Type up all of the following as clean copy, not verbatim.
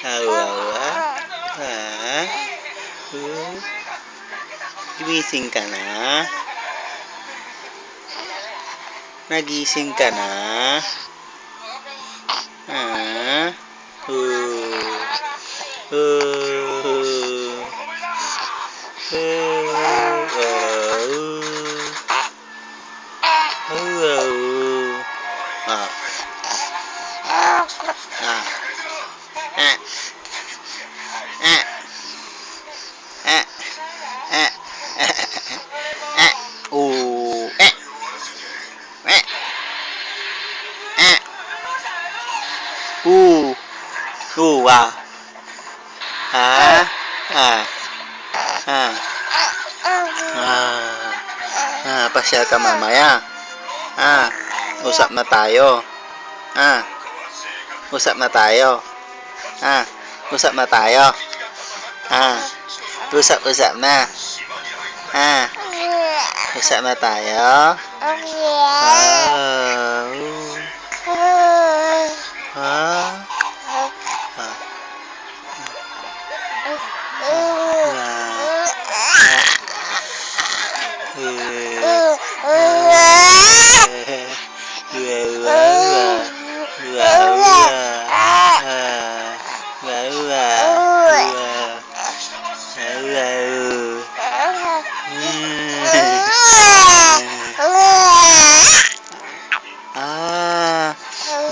Awa. Gumising ka na? Nagising ka na? Wow. Pasyal ka mamaya. Usap na tayo. Usap na tayo. Usap na tayo. Usap na. Usap na tayo.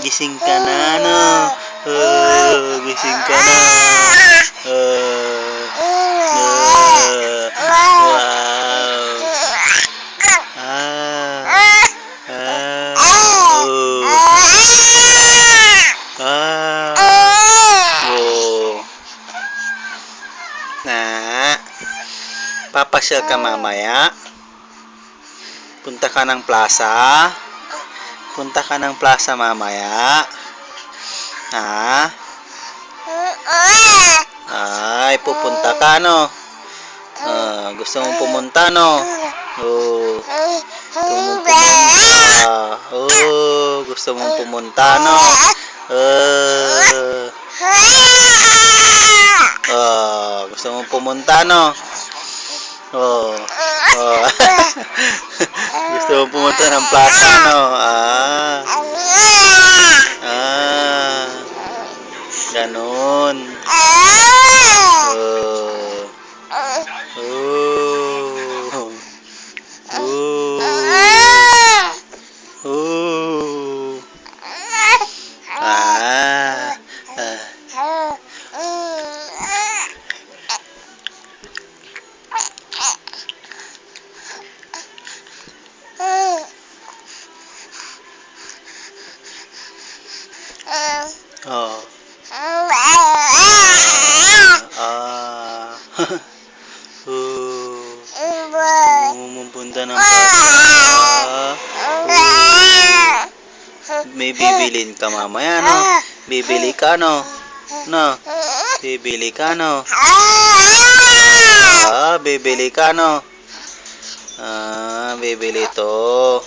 Gising ka na, no? Gising ka na. Papasyal ka mamaya. Punta ka ng plaza. Punta ka ng plaza mamaya. Ay, pupunta ka, no? Gusto mong pumunta, no? Gusto mong pumunta, no? Gusto mong pumunta, no? Gusto mong pumunta ng plaza, no? Ganon. Pumunta ng plaza. May bibilin ka mamaya, no? Bibili ka, no? No? Bibili ka, no? Bibili ka, no? Bibili to.